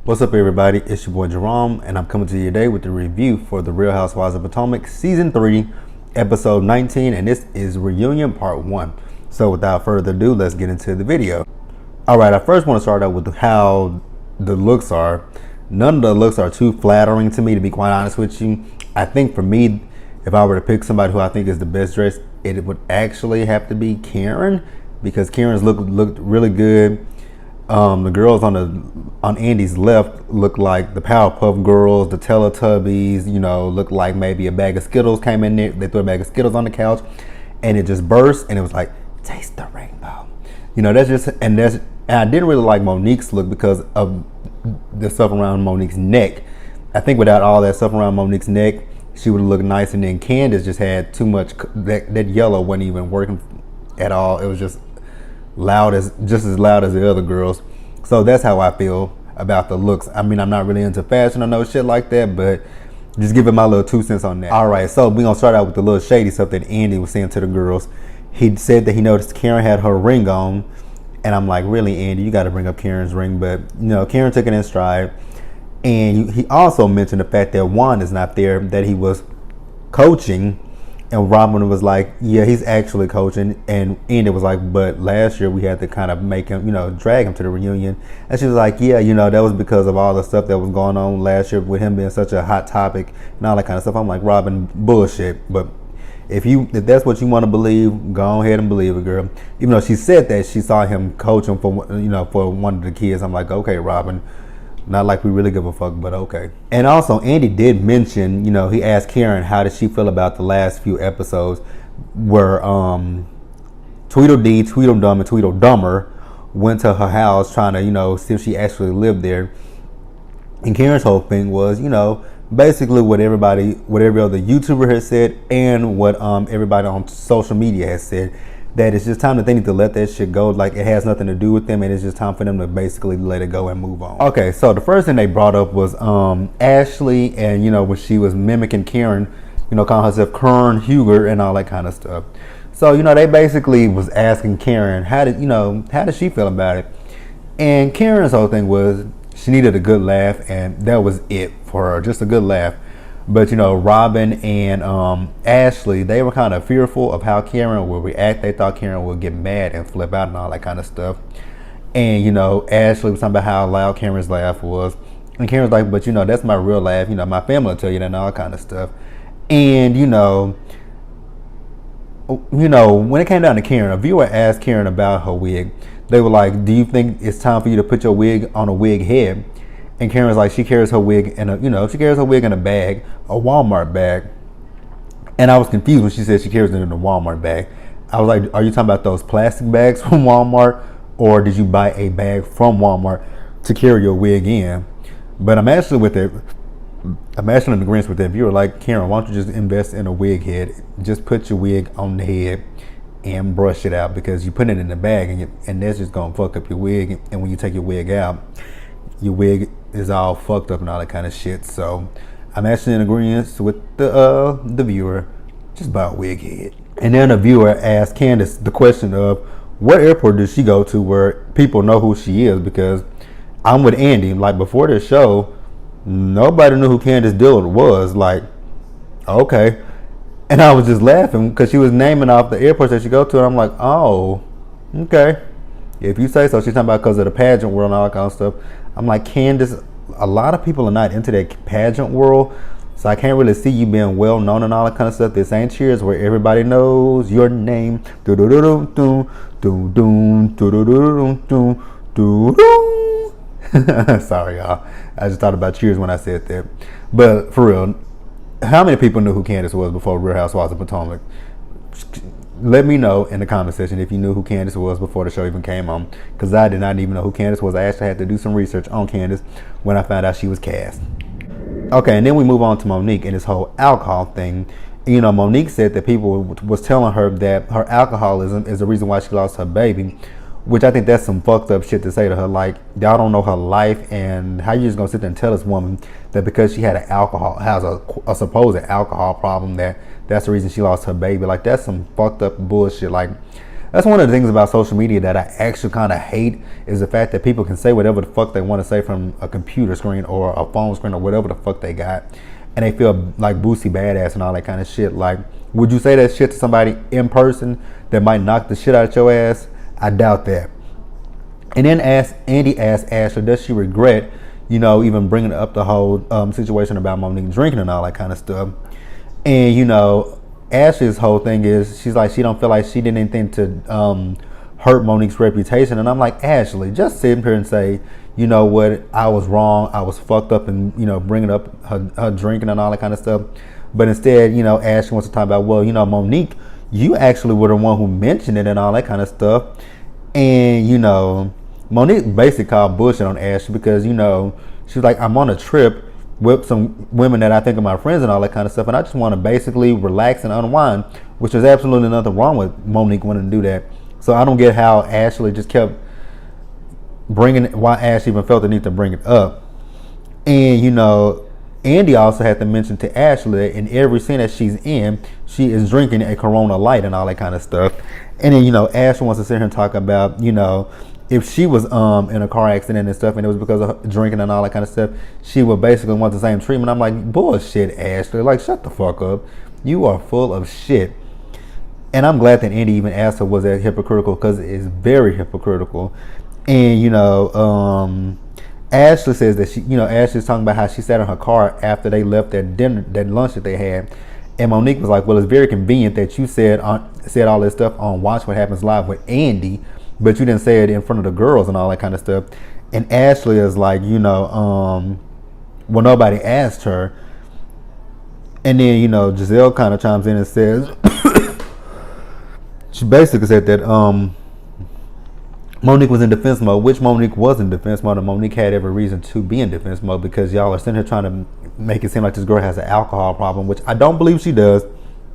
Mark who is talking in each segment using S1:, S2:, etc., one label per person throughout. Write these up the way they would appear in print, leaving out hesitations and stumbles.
S1: What's up, everybody? It's your boy Jerome, and I'm coming to you today with the review for The Real Housewives of Potomac Season 3, Episode 19, and this is Reunion Part 1. So without further ado, let's get into the video. Alright, I first want to start out with how the looks are. None of the looks are too flattering to me, to be quite honest with you. I think for me, if I were to pick somebody who I think is the best dressed, it would actually have to be Karen, because Karen's looked really good. The girls on Andy's left look like the Powerpuff Girls, the Teletubbies. Looked like maybe a bag of Skittles came in there. They threw a bag of Skittles on the couch, and it just burst, and it was like, taste the rainbow. And I didn't really like Monique's look because of the stuff around Monique's neck. I think without all that stuff around Monique's neck, she would have looked nice. And then Candace just had too much. That yellow wasn't even working at all. It was just as loud as the other girls. So that's how I feel about the looks. I mean, I'm not really into fashion or no shit like that, but just giving my little 2 cents on that. All right, so we're gonna start out with the little shady stuff that Andy was saying to the girls. He said that he noticed Karen had her ring on, and I'm like, really, Andy, you got to bring up Karen's ring? But Karen took it in stride. And he also mentioned the fact that Juan is not there, that he was coaching. And Robin was like, yeah, he's actually coaching. And Andy was like, but last year we had to kind of make him, drag him to the reunion. And she was like, yeah, that was because of all the stuff that was going on last year with him being such a hot topic and all that kind of stuff. I'm like, Robin, bullshit. But if that's what you want to believe, go ahead and believe it, girl. Even though she said that she saw him coaching for one of the kids. I'm like, okay, Robin. Not like we really give a fuck, but okay. And also, Andy did mention, he asked Karen how did she feel about the last few episodes where Tweedledee, Tweedledum, and Tweedledummer went to her house trying to, see if she actually lived there. And Karen's whole thing was, basically what every other YouTuber has said and what everybody on social media has said, that it's just time that they need to let that shit go. Like, it has nothing to do with them, and it's just time for them to basically let it go and move on. Okay, so the first thing they brought up was Ashley, and when she was mimicking Karen, calling herself Kern Huger and all that kind of stuff. So they basically was asking Karen how did she feel about it, and Karen's whole thing was she needed a good laugh, and that was it for her, just a good laugh. But Robin and Ashley, they were kind of fearful of how Karen would react. They thought Karen would get mad and flip out and all that kind of stuff. And Ashley was talking about how loud Karen's laugh was, and Karen was like, "But that's my real laugh. My family will tell you that and all that kind of stuff." And when it came down to Karen, a viewer asked Karen about her wig. They were like, "Do you think it's time for you to put your wig on a wig head?" And Karen's like, she carries her wig in a bag, a Walmart bag. And I was confused when she said she carries it in a Walmart bag. I was like, are you talking about those plastic bags from Walmart, or did you buy a bag from Walmart to carry your wig in? But I'm actually in agreement with that viewer. Like, Karen, why don't you just invest in a wig head? Just put your wig on the head and brush it out, because you put it in the bag and that's just gonna fuck up your wig. And when you take your wig out, your wig is all fucked up and all that kind of shit. So I'm actually in agreement with the viewer. Just buy a wig head. And then the viewer asked Candace the question of what airport does she go to where people know who she is, because I'm with Andy. Like, before this show, nobody knew who Candace Dillard was. Like, okay. And I was just laughing because she was naming off the airports that she go to, and I'm like, oh, okay. If you say so. She's talking about because of the pageant world and all that kind of stuff. I'm like, Candace, a lot of people are not into that pageant world, so I can't really see you being well known and all that kind of stuff. This ain't Cheers where everybody knows your name. Sorry, y'all. I just thought about Cheers when I said that. But for real, how many people knew who Candace was before Real Housewives of Potomac? Let me know in the comment section if you knew who Candace was before the show even came on, because I did not even know who Candace was. I actually had to do some research on Candace when I found out she was cast. Okay, and then we move on to Monique and this whole alcohol thing. Monique said that people was telling her that her alcoholism is the reason why she lost her baby, which I think that's some fucked up shit to say to her. Like, y'all don't know her life, and how you just gonna sit there and tell this woman that because she had has a supposed alcohol problem, that's the reason she lost her baby. Like, that's some fucked up bullshit. Like, That's one of the things about social media that I actually kind of hate, is the fact that people can say whatever the fuck they want to say from a computer screen or a phone screen or whatever the fuck they got, and they feel like Boosie badass and all that kind of shit. Like, would you say that shit to somebody in person that might knock the shit out of your ass? I doubt that. And then Andy asked Ashley, does she regret, even bringing up the whole situation about Monique drinking and all that kind of stuff? And Ashley's whole thing is, she's like, she don't feel like she did anything to hurt Monique's reputation. And I'm like, Ashley, just sit here and say, you know what, I was wrong, I was fucked up, and bringing up her drinking and all that kind of stuff. But instead, Ashley wants to talk about, well, Monique, you actually were the one who mentioned it and all that kind of stuff. And Monique basically called bullshit on Ashley because she's like, I'm on a trip with some women that I think are my friends and all that kind of stuff, and I just want to basically relax and unwind, which is absolutely nothing wrong with Monique wanting to do that. So I don't get how Ashley just kept why Ashley even felt the need to bring it up. And Andy also had to mention to Ashley that in every scene that she's in, she is drinking a Corona Light and all that kind of stuff. And then Ashley wants to sit here and talk about if she was in a car accident and stuff, and it was because of drinking and all that kind of stuff, she would basically want the same treatment. I'm like, bullshit, Ashley. Like, shut the fuck up. You are full of shit. And I'm glad that Andy even asked her, was that hypocritical? Because it is very hypocritical. And Ashley says that Ashley's talking about how she sat in her car after they left that lunch that they had. And Monique was like, well, it's very convenient that you said all this stuff on Watch What Happens Live with Andy, but you didn't say it in front of the girls and all that kind of stuff. And Ashley is like, well, nobody asked her. And then, Giselle kind of chimes in and says, she basically said that Monique was in defense mode, which Monique was in defense mode, and Monique had every reason to be in defense mode, because y'all are sitting here trying to make it seem like this girl has an alcohol problem, which I don't believe she does.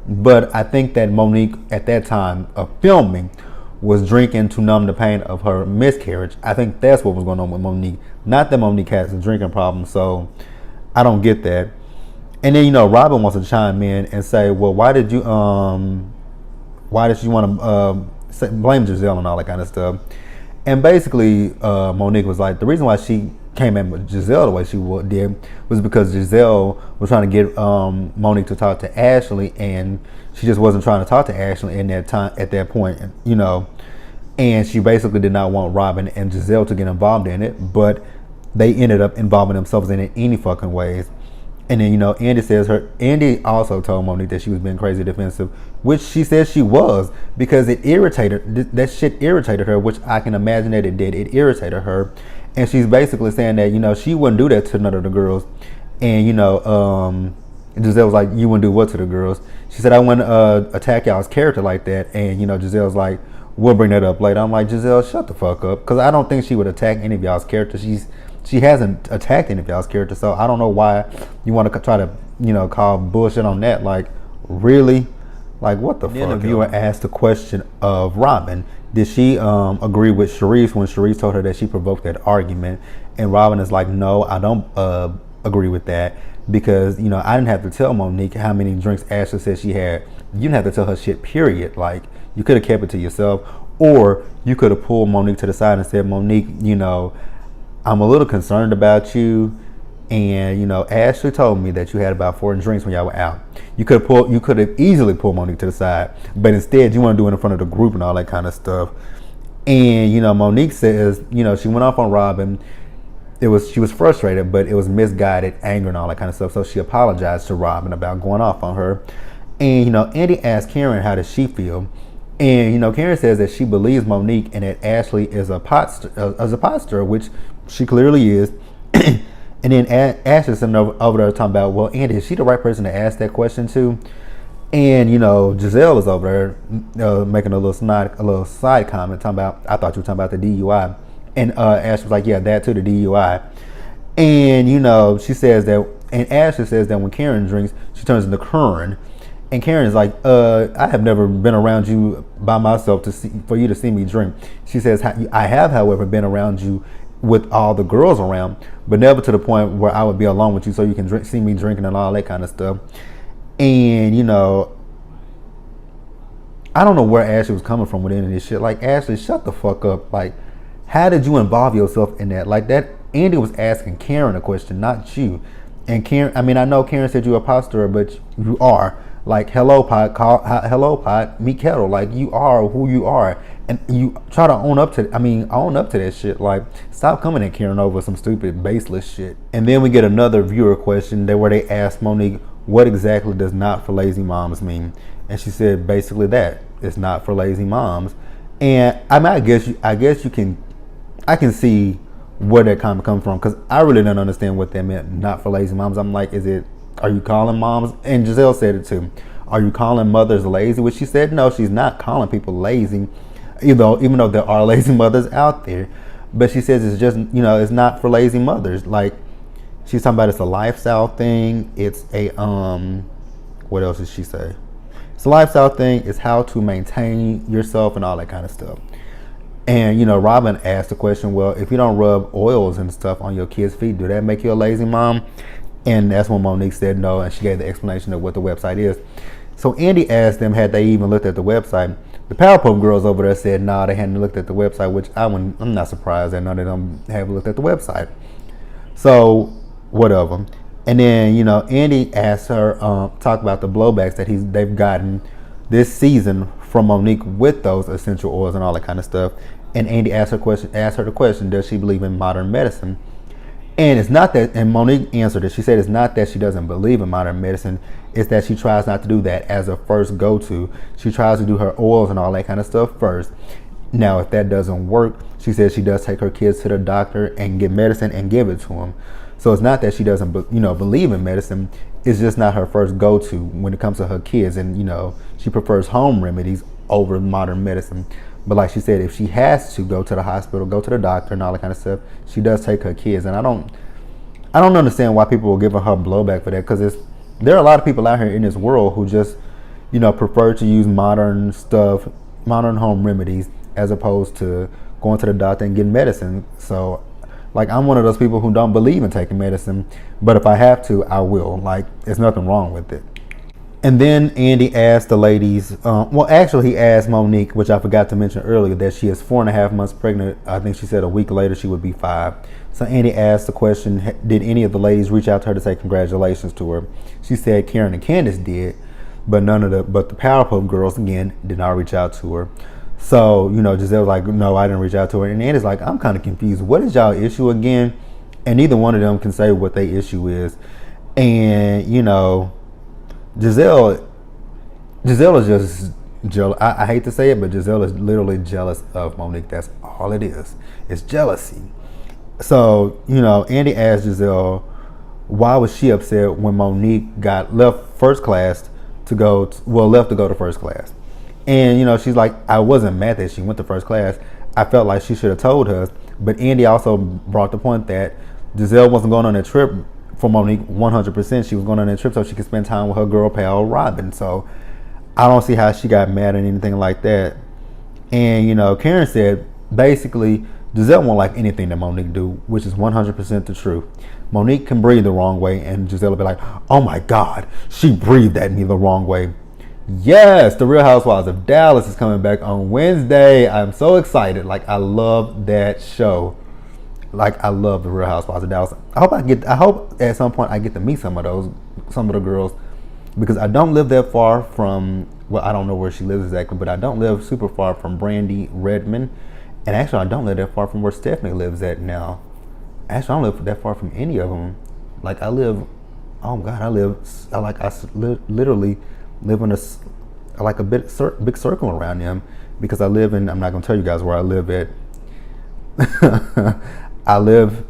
S1: But I think that Monique, at that time of filming, was drinking to numb the pain of her miscarriage. I think that's what was going on with Monique. Not that Monique has a drinking problem, so I don't get that. And then Robin wants to chime in and say, well, why did you want to blame Giselle and all that kind of stuff? And basically, Monique was like, the reason why she came at Giselle the way she did was because Giselle was trying to get Monique to talk to Ashley, and she just wasn't trying to talk to Ashley in that time at that point, and she basically did not want Robin and Giselle to get involved in it, but they ended up involving themselves in it any fucking ways. And then Andy also told Monique that she was being crazy defensive, which she says she was, because it irritated, that shit irritated her, which I can imagine that it did. It irritated her. And she's basically saying that, she wouldn't do that to none of the girls. And, Giselle was like, you wouldn't do what to the girls? She said, I wouldn't attack y'all's character like that. And, Giselle's like, we'll bring that up later. I'm like, Giselle, shut the fuck up. Because I don't think she would attack any of y'all's characters. She hasn't attacked any of y'all's characters. So I don't know why you want to try to, call bullshit on that. Like, really? Like, what the fuck? Then the viewer asked the question of Robin. Did she agree with Sharice when Sharice told her that she provoked that argument? And Robin is like, no, I don't agree with that, because, I didn't have to tell Monique how many drinks Ashley said she had. You didn't have to tell her shit, period. Like, you could have kept it to yourself, or you could have pulled Monique to the side and said, Monique, I'm a little concerned about you, and Ashley told me that you had about 4 drinks when y'all were out. You could have easily pulled Monique to the side, but instead you want to do it in front of the group and all that kind of stuff. And Monique says, she went off on Robin. She was frustrated, but it was misguided anger and all that kind of stuff. So she apologized to Robin about going off on her. And Andy asked Karen, how does she feel? And Karen says that she believes Monique and that Ashley is a pot stirrer, which she clearly is. And then Ashley's sitting over there talking about, well, Andy, is she the right person to ask that question to? And Giselle is over there making a little side comment, talking about, I thought you were talking about the DUI. And Ashley was like, yeah, that too, the DUI. And she says that, and Ashley says that when Karen drinks, she turns into Karen. And Karen is like, I have never been around you by myself for you to see me drink. She says, I have, however, been around you with all the girls around, but never to the point where I would be alone with you so you can see me drinking and all that kind of stuff. And I don't know where Ashley was coming from with any of this shit. Like, Ashley, shut the fuck up. Like, how did you involve yourself in that? Like, that Andy was asking Karen a question, not you. And Karen, I mean, I know Karen said you're a pastor, but you are. Like, hello, pot, hello, pot, meet kettle. Like, you are who you are. And you try to own up to that shit. Like, stop coming at Karen over some stupid, baseless shit. And then we get another viewer question where they ask Monique, what exactly does not for lazy moms mean? And she said basically that it's not for lazy moms. And I mean, I guess you can, I can see where that comment comes from, because I really don't understand what that meant, not for lazy moms. I'm like, are you calling moms? And Giselle said it too. Are you calling mothers lazy? Which she said, no, she's not calling people lazy, even though there are lazy mothers out there. But she says it's just, it's not for lazy mothers. Like, she's talking about it's a lifestyle thing. It's a, what else did she say? It's a lifestyle thing. It's how to maintain yourself and all that kind of stuff. And, Robin asked the question, well, if you don't rub oils and stuff on your kids' feet, do that make you a lazy mom? And that's when Monique said no, and she gave the explanation of what the website is. So Andy asked them, had they even looked at the website? The Powerpuff Girls over there said, nah, they hadn't looked at the website, which I'm not surprised that none of them have looked at the website. So, whatever. And then, Andy asked her, talk about the blowbacks that they've gotten this season from Monique with those essential oils and all that kind of stuff. And Andy asked her the question, does she believe in modern medicine? And it's not that, and Monique answered it. She said it's not that she doesn't believe in modern medicine. It's that she tries not to do that as a first go-to. She tries to do her oils and all that kind of stuff first. Now, if that doesn't work, she says she does take her kids to the doctor and get medicine and give it to them. So it's not that she doesn't, believe in medicine. It's just not her first go-to when it comes to her kids. And, she prefers home remedies over modern medicine. But like she said, if she has to go to the hospital, go to the doctor and all that kind of stuff, she does take her kids. And I don't understand why people will give her blowback for that, because there are a lot of people out here in this world who just, prefer to use modern stuff, modern home remedies, as opposed to going to the doctor and getting medicine. So, like, I'm one of those people who don't believe in taking medicine, but if I have to, I will. Like, there's nothing wrong with it. And then Andy asked the ladies, he asked Monique, which I forgot to mention earlier, that she is 4.5 months pregnant. I think she said a week later she would be 5. So Andy asked the question, did any of the ladies reach out to her to say congratulations to her? She said Karen and Candace did, but the Powerpuff Girls, again, did not reach out to her. So, Giselle was like, no, I didn't reach out to her. And Andy's like, I'm kind of confused. What is y'all issue again? And neither one of them can say what their issue is. And, Giselle is just jealous. I hate to say it, but Giselle is literally jealous of Monique. That's all it is. It's jealousy. So, Andy asked Giselle, why was she upset when Monique left first class to go to first class? And, she's like, I wasn't mad that she went to first class. I felt like she should have told her. But Andy also brought the point that Giselle wasn't going on a trip for Monique 100%. She was going on that trip so she could spend time with her girl pal Robin. So I don't see how she got mad at anything like that. And Karen said basically Giselle won't like anything that Monique do, which is 100% the truth. Monique can breathe the wrong way, and Giselle will be like, oh my God, she breathed at me the wrong way. Yes, the Real Housewives of Dallas is coming back on Wednesday. I'm so excited. Like, I love that show. Like, I love the Real Housewives of Dallas. I hope at some point I get to meet some of the girls, because I don't live that far from, well, I don't know where she lives exactly, but I don't live super far from Brandy Redmond, and actually I don't live that far from where Stephanie lives at now. Actually, I don't live that far from any of them. Like, literally live in a big circle around them, because I live in, I'm not gonna tell you guys where I live at. I don't live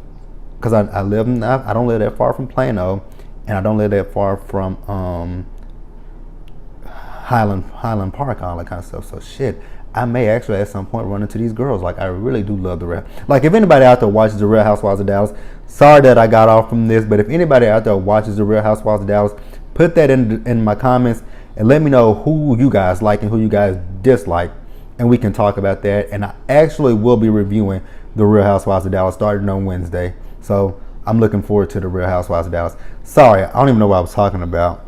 S1: that far from Plano, and I don't live that far from Highland Park, all that kind of stuff. So shit, I may actually at some point run into these girls. Like, I really do love like, if anybody out there watches the Real Housewives of Dallas, sorry that I got off from this, but if anybody out there watches the Real Housewives of Dallas, put that in my comments and let me know who you guys like and who you guys dislike, and we can talk about that. And I actually will be reviewing the Real Housewives of Dallas starting on Wednesday. So I'm looking forward to the Real Housewives of Dallas. Sorry, I don't even know what I was talking about.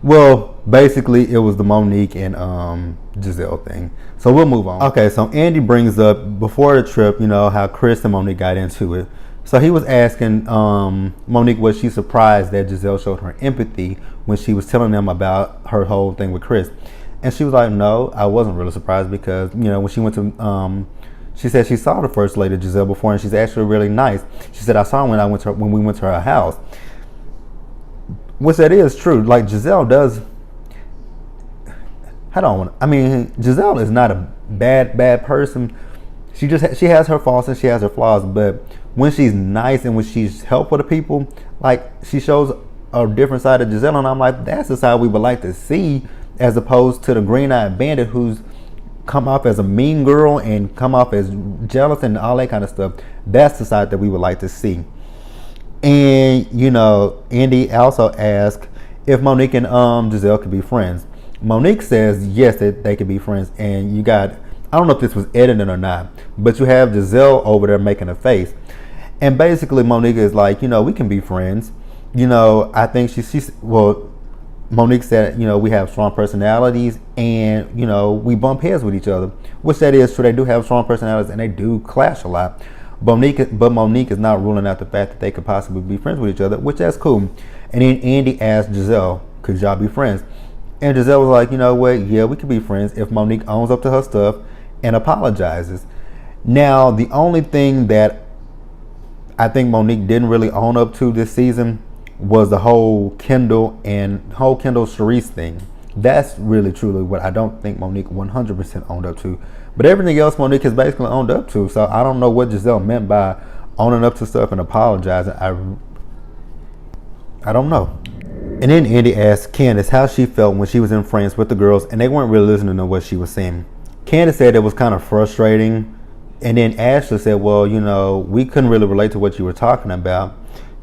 S1: Well, basically it was the Monique and Giselle thing. So we'll move on. Okay, so Andy brings up before the trip, how Chris and Monique got into it. So he was asking Monique, was she surprised that Giselle showed her empathy when she was telling them about her whole thing with Chris? And she was like, no, I wasn't really surprised because, when she went to, she said she saw the first lady, Giselle, before, and she's actually really nice. She said, I saw her when we went to her house. Which that is true. Like, Giselle does, Giselle is not a bad person. She has her faults and she has her flaws, but when she's nice and when she's helpful to people, like, she shows a different side of Giselle, and I'm like, that's the side we would like to see, as opposed to the green-eyed bandit who's come off as a mean girl and come off as jealous and all that kind of stuff. That's the side that we would like to see. And Andy also asked if Monique and Giselle could be friends. Monique says yes, that they could be friends, and you got, I don't know if this was edited or not, but you have Giselle over there making a face. And basically Monique is like, we can be friends. I think Monique said, we have strong personalities and, we bump heads with each other, which that is true. They do have strong personalities and they do clash a lot. But Monique is not ruling out the fact that they could possibly be friends with each other, which that's cool. And then Andy asked Giselle, could y'all be friends? And Giselle was like, what? Yeah, we could be friends if Monique owns up to her stuff and apologizes. Now, the only thing that I think Monique didn't really own up to this season was the whole Kendall Charisse thing. That's really truly what I don't think Monique 100% owned up to. But everything else Monique has basically owned up to. So I don't know what Giselle meant by owning up to stuff and apologizing. I don't know. And then Andy asked Candace how she felt when she was in France with the girls and they weren't really listening to what she was saying. Candace said it was kind of frustrating. And then Ashley said, well, we couldn't really relate to what you were talking about.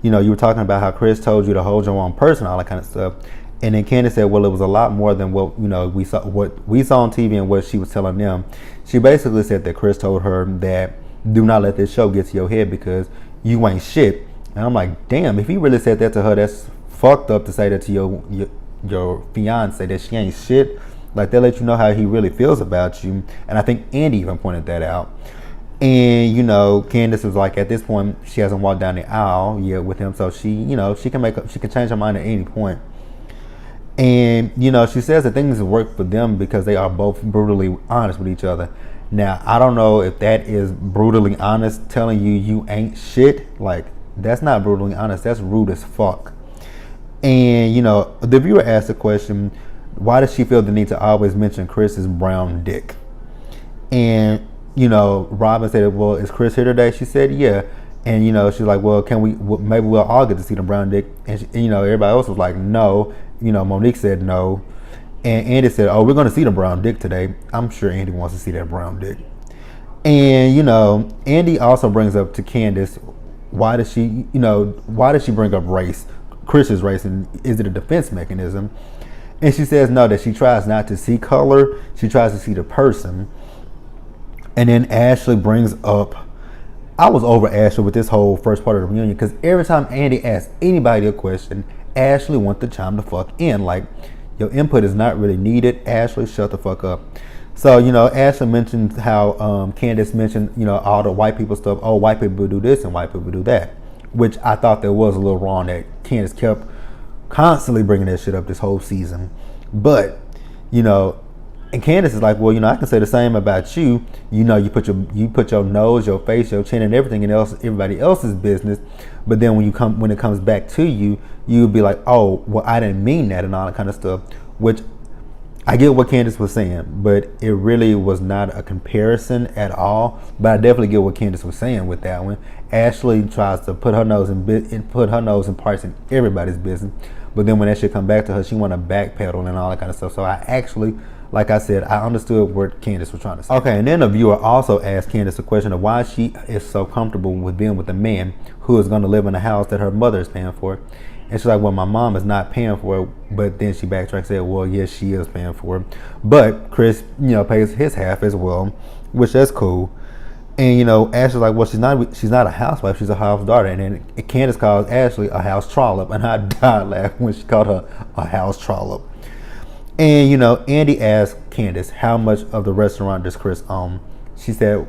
S1: You were talking about how Chris told you to hold your own person, all that kind of stuff. And then Candace said, well, it was a lot more than what we saw on TV and what she was telling them. She basically said that Chris told her that do not let this show get to your head because you ain't shit. And I'm like, damn, if he really said that to her, that's fucked up to say that to your fiance, that she ain't shit. Like, they let you know how he really feels about you. And I think Andy even pointed that out. And Candace was like, at this point she hasn't walked down the aisle yet with him, so she she can change her mind at any point. And she says that things work for them because they are both brutally honest with each other. Now, I don't know if that is brutally honest, telling you ain't shit. Like, that's not brutally honest, that's rude as fuck. And the viewer asked the question, why does she feel the need to always mention Chris's brown dick? And Robin said, well, is Chris here today? She said, yeah. And, she's like, well, maybe we'll all get to see the brown dick. And, everybody else was like, no. Monique said no. And Andy said, oh, we're going to see the brown dick today. I'm sure Andy wants to see that brown dick. And, Andy also brings up to Candace, why does she bring up race, Chris's race, and is it a defense mechanism? And she says no, that she tries not to see color. She tries to see the person. And then Ashley brings up, I was over Ashley with this whole first part of the reunion because every time Andy asks anybody a question, Ashley wants to chime the fuck in. Like, your input is not really needed. Ashley, shut the fuck up. So, Ashley mentioned how Candace mentioned, all the white people stuff. Oh, white people do this and white people do that. Which I thought that was a little wrong, that Candace kept constantly bringing that shit up this whole season. But, and Candace is like, well, I can say the same about you. You put your nose, your face, your chin, and everybody else's business. But then when it comes back to you, you'd be like, oh, well, I didn't mean that, and all that kind of stuff. Which I get what Candace was saying, but it really was not a comparison at all. But I definitely get what Candace was saying with that one. Ashley tries to put her nose in parts in everybody's business, but then when that shit come back to her, she want to backpedal and all that kind of stuff. So I actually, like I said, I understood what Candace was trying to say. Okay, and then a viewer also asked Candace a question of why she is so comfortable with being with a man who is going to live in a house that her mother is paying for. And she's like, well, my mom is not paying for it. But then she backtracked and said, well, yes, she is paying for it. But Chris, pays his half as well, which that's cool. And, Ashley's like, well, she's not a housewife, she's a house daughter. And then Candace calls Ashley a house trollop. And I died laughing when she called her a house trollop. And Andy asked Candace how much of the restaurant does Chris own. She said,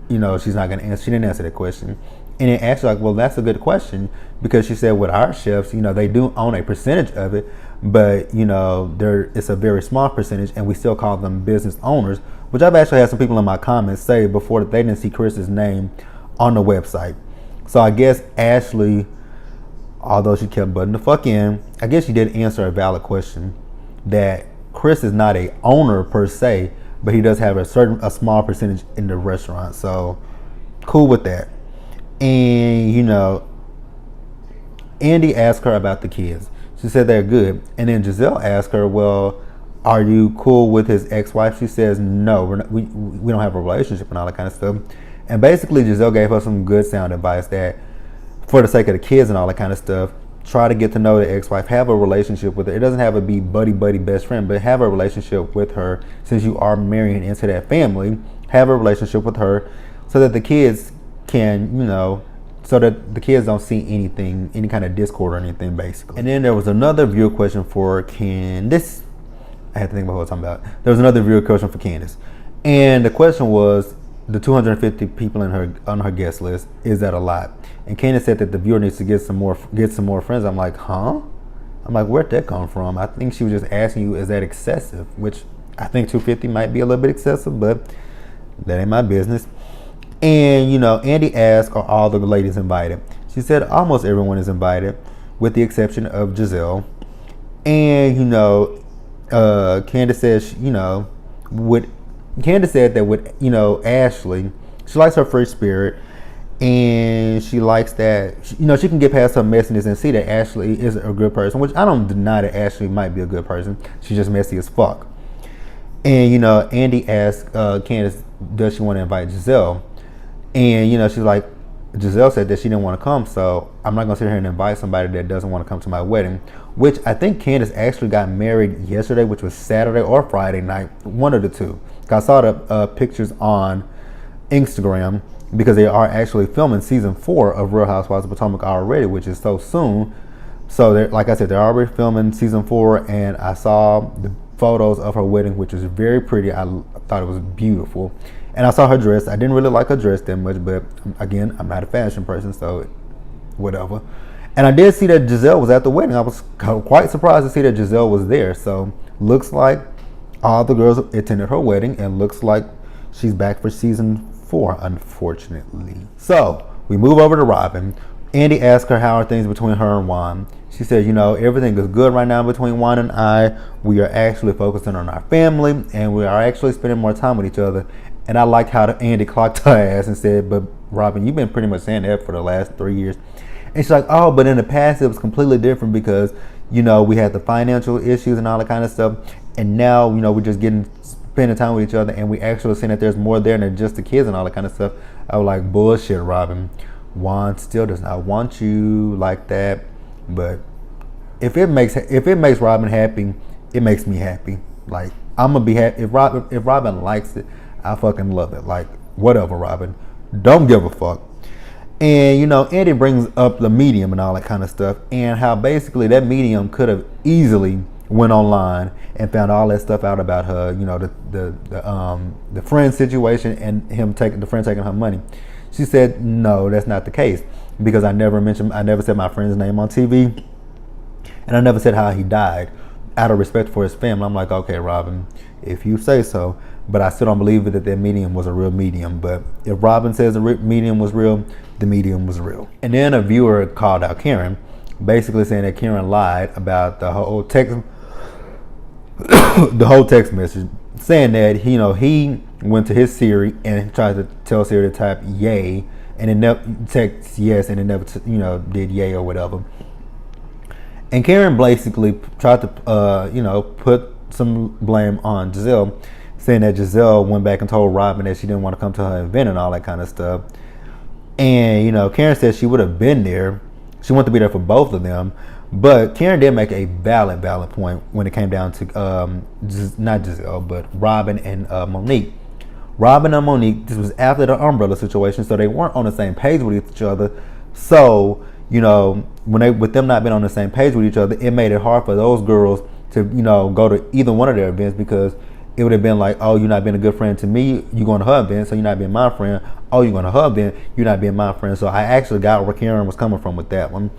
S1: she's not gonna answer. She didn't answer that question. And then asked her, like, well, that's a good question, because she said with our chefs, they do own a percentage of it, but it's a very small percentage, and we still call them business owners. Which I've actually had some people in my comments say before that they didn't see Chris's name on the website. So I guess Ashley, although she kept butting the fuck in, I guess she did answer a valid question that Chris is not a owner per se, but he does have a small percentage in the restaurant. So cool with that. And Andy asked her about the kids. She said they're good. And then Giselle asked her, well, are you cool with his ex-wife? She says no, we don't have a relationship and all that kind of stuff. And basically Giselle gave her some good sound advice that for the sake of the kids and all that kind of stuff, try to get to know the ex-wife, have a relationship with her. It doesn't have to be buddy best friend, but have a relationship with her. Since you are marrying into that family, have a relationship with her so that the kids can, so that the kids don't see anything, any kind of discord or anything, basically. And then there was another viewer question for Candace. I had to think about what I was talking about. There was another viewer question for Candace. And the question was, the 250 people on her guest list, is that a lot? And Candace said that the viewer needs to get some more friends. I'm like, huh? I'm like, where'd that come from? I think she was just asking you, is that excessive? Which I think 250 might be a little bit excessive, but that ain't my business. And Andy asked, are all the ladies invited? She said almost everyone is invited, with the exception of Giselle. And Candace says, Candace said that with Ashley, she likes her free spirit, and she likes that she can get past her messiness and see that Ashley is a good person, which I don't deny that Ashley might be a good person. She's just messy as fuck. And Andy asked Candace, does she want to invite Giselle? And she's like, Giselle said that she didn't want to come, so I'm not gonna sit here and invite somebody that doesn't want to come to my wedding. Which I think Candace actually got married yesterday, which was Saturday or Friday night, one of the two. I saw the pictures on Instagram, because they are actually filming season 4 of Real Housewives of Potomac already, which is so soon. So like I said, they're already filming season 4, and I saw the photos of her wedding, which was very pretty. I thought it was beautiful. And I saw her dress. I didn't really like her dress that much, but again, I'm not a fashion person, so whatever. And I did see that Giselle was at the wedding. I was quite surprised to see that Giselle was there. So looks like all the girls attended her wedding, and looks like she's back for season 4, unfortunately. So we move over to Robin. Andy asked her how are things between her and Juan. She said, everything is good right now between Juan and I. We are actually focusing on our family, and we are actually spending more time with each other. And I liked how Andy clocked her ass and said, but Robin, you've been pretty much saying that for the last 3 years. And she's like, oh, but in the past it was completely different because, we had the financial issues and all that kind of stuff. And now, we're just spending time with each other, and we actually seeing that there's more there than just the kids and all that kind of stuff. I was like, bullshit, Robin. Juan still does not want you like that. But if it makes Robin happy, it makes me happy. Like, I'm gonna be happy if Robin likes it. I fucking love it. Like, whatever, Robin. Don't give a fuck. And Andy brings up the medium and all that kind of stuff, and how basically that medium could have easily went online and found all that stuff out about her. The friend situation and the friend taking her money. She said no, that's not the case, because I never said my friend's name on TV, and I never said how he died, out of respect for his family. I'm like, okay, Robin, if you say so. But I still don't believe that medium was a real medium. But if Robin says the medium was real, the medium was real. And then a viewer called out Karen, basically saying that Karen lied about the whole text message, saying that he went to his Siri and tried to tell Siri to type yay, and it never text yes, and it never did yay or whatever. And Karen basically tried to put some blame on Giselle, saying that Giselle went back and told Robin that she didn't want to come to her event and all that kind of stuff. And Karen said she would have been there. She wanted to be there for both of them. But Karen did make a valid point when it came down to not Giselle, but Robin and Monique. Robin and Monique, this was after the umbrella situation, so they weren't on the same page with each other. So with them not being on the same page with each other, it made it hard for those girls to, go to either one of their events, because it would have been like, oh, you're not being a good friend to me, you going to her event, so you're not being my friend. Oh, you're going to her event, you're not being my friend. So I actually got where Karen was coming from with that one.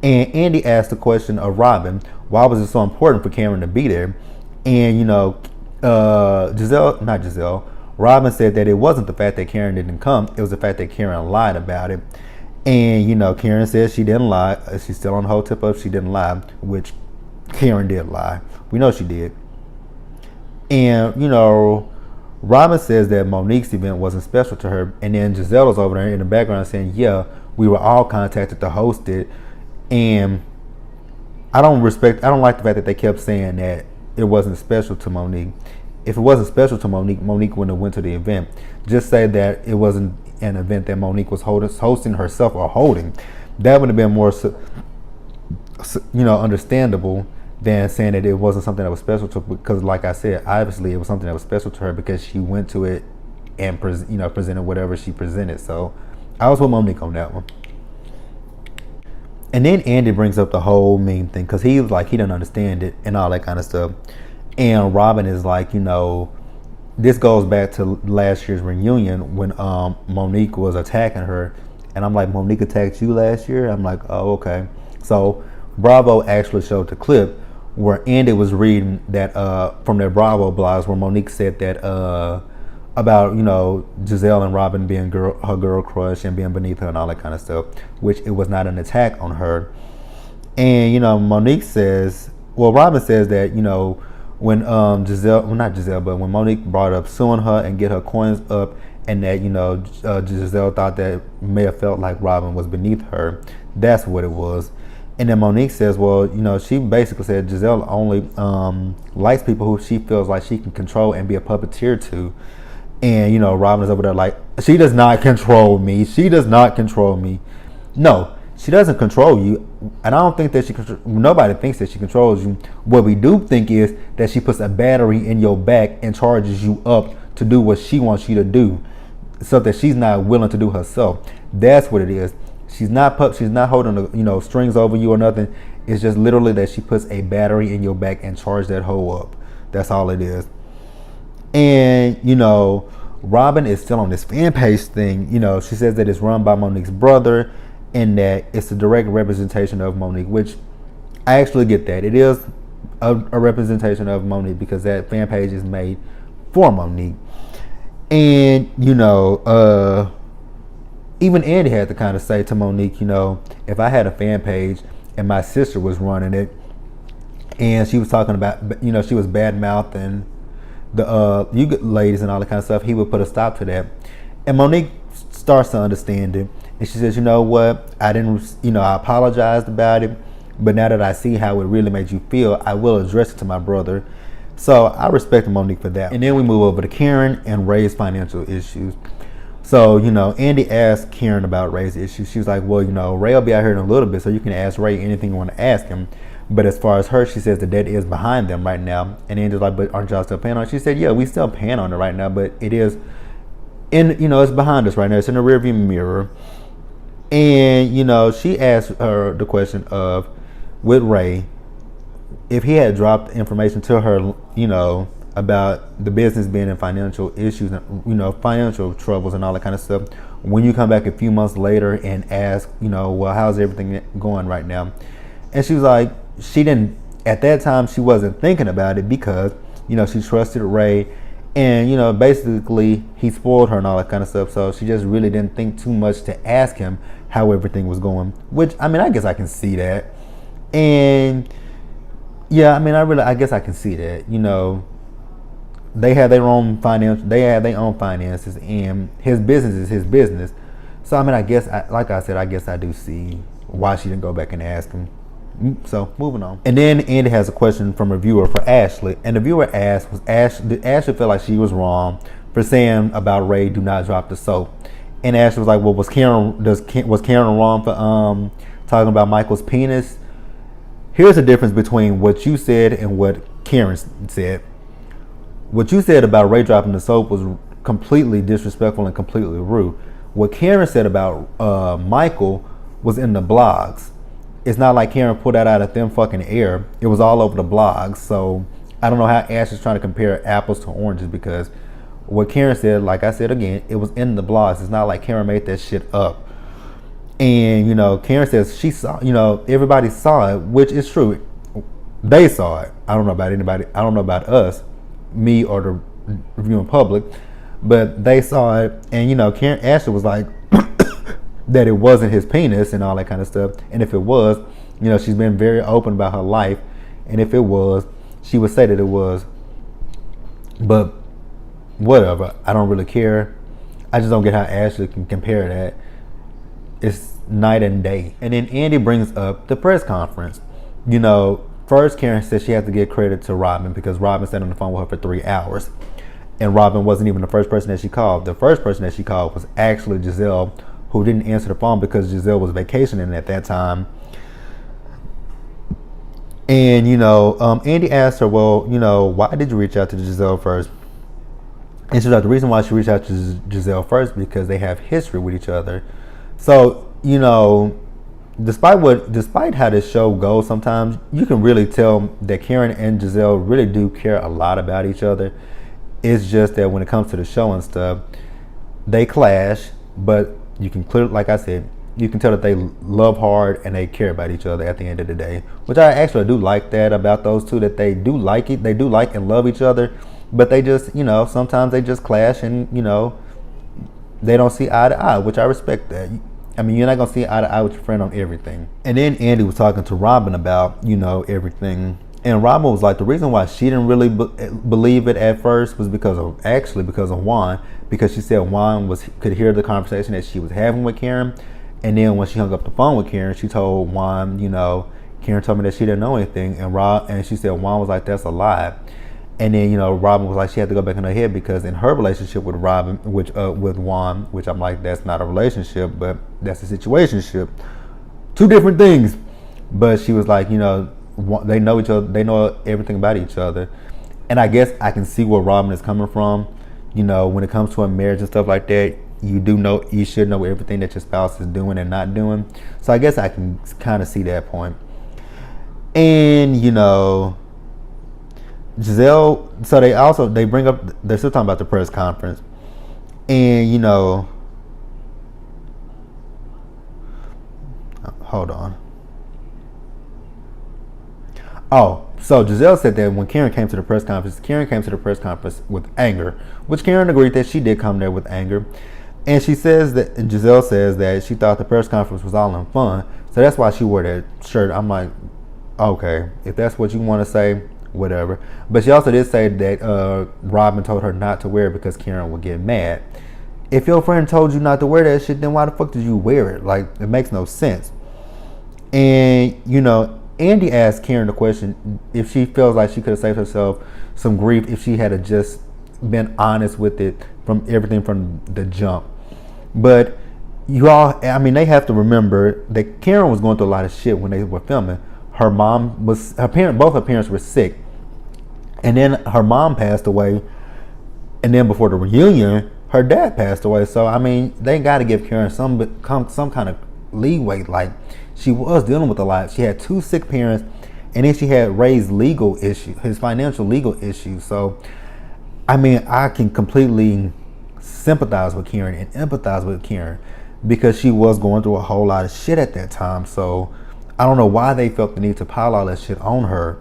S1: And Andy asked the question of Robin, why was it so important for Karen to be there? And, Robin said that it wasn't the fact that Karen didn't come, it was the fact that Karen lied about it. And, Karen said she didn't lie. She's still on the whole tip of she didn't lie, which Karen did lie. We know she did. And, Robin says that Monique's event wasn't special to her. And then Giselle was over there in the background saying, yeah, we were all contacted to host it. And I don't like the fact that they kept saying that it wasn't special to Monique. If it wasn't special to Monique, Monique wouldn't have went to the event. Just say that it wasn't an event that Monique was hosting herself or holding. That would have been more, understandable than saying that it wasn't something that was special to her. Because, like I said, obviously it was something that was special to her because she went to it and presented whatever she presented. So I was with Monique on that one. And then Andy brings up the whole meme thing because he was like, he didn't understand it and all that kind of stuff. And Robin is like, this goes back to last year's reunion when Monique was attacking her. And I'm like, Monique attacked you last year? I'm like, oh, okay. So Bravo actually showed the clip where Andy was reading that from their Bravo blogs where Monique said that about, Giselle and Robin being her girl crush and being beneath her and all that kind of stuff, which it was not an attack on her. And, Robin says that, when when Monique brought up suing her and get her coins up, and that, Giselle thought that may have felt like Robin was beneath her. That's what it was. And then Monique says, well, she basically said Giselle only likes people who she feels like she can control and be a puppeteer to. And, Robin is over there like, she does not control me. She does not control me. No, she doesn't control you. And I don't think that nobody thinks that she controls you. What we do think is that she puts a battery in your back and charges you up to do what she wants you to do, so that she's not willing to do herself. That's what it is. She's not holding the, strings over you or nothing. It's just literally that she puts a battery in your back and charge that hoe up. That's all it is. And, Robin is still on this fan page thing. She says that it's run by Monique's brother and that it's a direct representation of Monique, which I actually get that. It is a representation of Monique because that fan page is made for Monique. And, even Andy had to kind of say to Monique, if I had a fan page and my sister was running it and she was talking about, she was bad mouthing the you ladies and all that kind of stuff, he would put a stop to that. And Monique starts to understand it. And she says, you know what? I didn't, I apologized about it. But now that I see how it really made you feel, I will address it to my brother. So I respect Monique for that. And then we move over to Karen and Ray's financial issues. So, Andy asked Karen about Ray's issues. She was like, well, Ray will be out here in a little bit, so you can ask Ray anything you want to ask him. But as far as her, she says the debt is behind them right now. And Andy's like, but aren't y'all still paying on it? She said, yeah, we still paying on it right now, but it is it's behind us right now. It's in the rearview mirror. And, she asked her the question of, with Ray, if he had dropped information to her, about the business being in financial issues, financial troubles and all that kind of stuff, when you come back a few months later and ask, well, how's everything going right now? And she was like, at that time, she wasn't thinking about it because, she trusted Ray and, basically he spoiled her and all that kind of stuff. So she just really didn't think too much to ask him how everything was going, which, I guess I can see that. And yeah, I guess I can see that, they have their own finances, and his business is his business. So I guess, like I said, I guess I do see why she didn't go back and ask him. So moving on. And then Andy has a question from a viewer for Ashley, and the viewer asked, did Ashley feel like she was wrong for saying about Ray, do not drop the soap? And Ashley was like, well, was Karen wrong for talking about Michael's penis? Here's the difference between what you said and what Karen said. What you said about Ray dropping the soap was completely disrespectful and completely rude. What Karen said about Michael was in the blogs. it's not like Karen pulled that out of thin fucking air. It was all over the blogs. So I don't know how Ash is trying to compare apples to oranges, because what Karen said, like I said again, it was in the blogs. It's not like Karen made that shit up. And, you know, Karen says she saw, you know, everybody saw it, which is true. They saw it. I don't know about anybody. I don't know about us, me or the reviewing public, but they saw it. And, you know, Karen Ashley was like that it wasn't his penis and all that kind of stuff. And if it was, you know, she's been very open about her life. And if it was, she would say that it was. But whatever. I don't really care. I just don't get how Ashley can compare that. It's night and day. And then Andy brings up the press conference. You know, first Karen said she had to give credit to Robin because Robin sat on the phone with her for 3 hours. And Robin wasn't even the first person that she called. The first person that she called was actually Giselle, who didn't answer the phone because Giselle was vacationing at that time. And, you know, Andy asked her, well, you know, why did you reach out to Giselle first? And she's like, the reason why she reached out to Giselle first because they have history with each other. So, you know, despite how this show goes, sometimes you can really tell that Karen and Giselle really do care a lot about each other. It's just that when it comes to the show and stuff, they clash, but you can clearly, like I said, you can tell that they love hard and they care about each other at the end of the day, which I actually do like that about those two, that they do like it. They do like and love each other, but they just, you know, sometimes they just clash and, you know, they don't see eye to eye, which I respect that. I mean, you're not going to see eye to eye with your friend on everything. And then Andy was talking to Robin about, you know, everything. And Robin was like, the reason why she didn't really believe it at first was because of Juan. Because she said Juan could hear the conversation that she was having with Karen. And then when she hung up the phone with Karen, she told Juan, you know, Karen told me that she didn't know anything. And she said Juan was like, that's a lie. And then, you know, Robin was like, she had to go back in her head because in her relationship with Robin, with Juan, which I'm like, that's not a relationship, but that's a situationship. Two different things. But she was like, you know, they know each other, they know everything about each other. And I guess I can see where Robin is coming from. You know, when it comes to a marriage and stuff like that, you should know everything that your spouse is doing and not doing. So I guess I can kind of see that point. And, you know, Giselle, so they're still talking about the press conference. And, you know, hold on. Oh, so Giselle said that when Karen came to the press conference with anger, which Karen agreed that she did come there with anger. And Giselle says that she thought the press conference was all in fun. So that's why she wore that shirt. I'm like, okay, if that's what you want to say, whatever. But she also did say that Robin told her not to wear it because Karen would get mad. If your friend told you not to wear that shit, then why the fuck did you wear it? Like, it makes no sense. And, you know, Andy asked Karen the question if she feels like she could have saved herself some grief if she had just been honest with it from everything from the jump. But they have to remember that Karen was going through a lot of shit when they were filming. Both her parents were sick. And then her mom passed away. And then before the reunion, her dad passed away. So, I mean, they got to give Karen some kind of leeway. Like, she was dealing with a lot. She had 2 sick parents. And then she had Ray's financial legal issues. So, I mean, I can completely sympathize with Karen and empathize with Karen because she was going through a whole lot of shit at that time. So, I don't know why they felt the need to pile all that shit on her.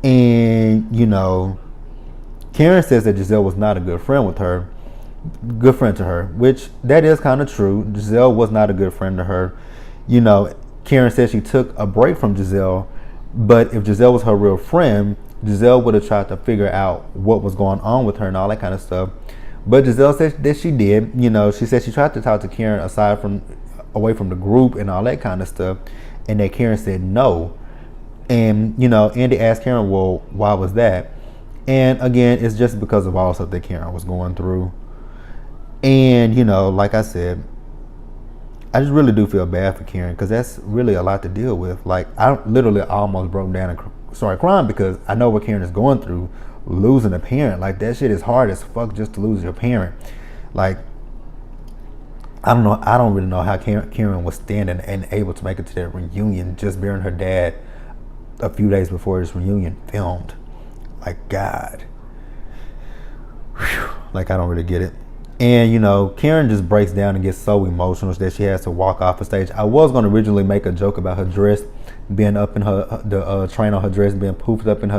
S1: And, you know, Karen says that Giselle was not a good friend to her, which that is kind of true. Giselle was not a good friend to her. You know, Karen said she took a break from Giselle, but if Giselle was her real friend, Giselle would have tried to figure out what was going on with her and all that kind of stuff. But Giselle said that she did. You know, she said she tried to talk to Karen away from the group and all that kind of stuff. And that Karen said no. And, you know, Andy asked Karen, well, why was that? And again, it's just because of all the stuff that Karen was going through. And, you know, like I said, I just really do feel bad for Karen because that's really a lot to deal with. Like, I literally almost broke down and started crying because I know what Karen is going through, losing a parent. Like, that shit is hard as fuck just to lose your parent. Like, I don't really know how Karen was standing and able to make it to that reunion, just burying her dad a few days before this reunion filmed. Like, God. Whew. Like, I don't really get it. And, you know, Karen just breaks down and gets so emotional that she has to walk off the stage. I was going to originally make a joke about her dress being up in her, the train on her dress being poofed up in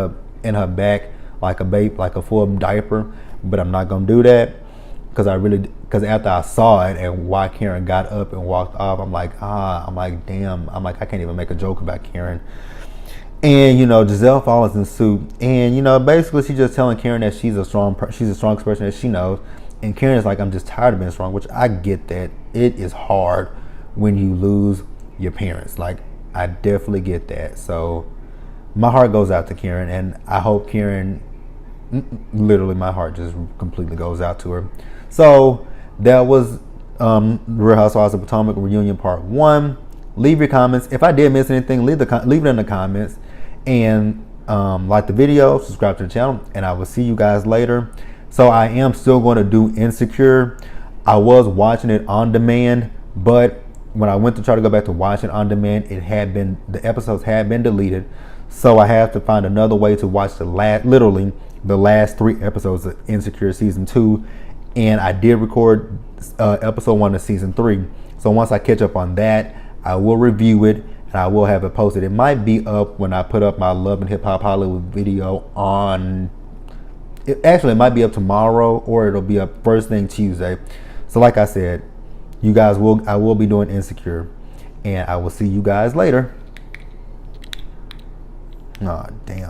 S1: her back like a babe, like a full diaper. But I'm not going to do that because after I saw it and why Karen got up and walked off, I'm like, damn. I'm like, I can't even make a joke about Karen. And, you know, Giselle follows in suit. And, you know, basically she's just telling Karen that she's the strongest person that she knows. And Karen is like, I'm just tired of being strong, which I get that. It is hard when you lose your parents. Like, I definitely get that. So my heart goes out to Karen. And I hope Karen, literally my heart just completely goes out to her. So that was Real Housewives of Potomac Reunion Part 1. Leave your comments. If I did miss anything, leave it in the comments. And like the video, subscribe to the channel, and I will see you guys later. So I am still going to do Insecure. I was watching it on demand, but when I went to try to go back to watch it on demand, the episodes had been deleted. So I have to find another way to watch the last 3 episodes of Insecure season 2. And I did record episode 1 of season 3. So once I catch up on that, I will review it and I will have it posted. It might be up when I put up my Love and Hip Hop Hollywood video it might be up tomorrow, or it'll be up first thing Tuesday. So like I said, I will be doing Insecure, and I will see you guys later. Oh, damn.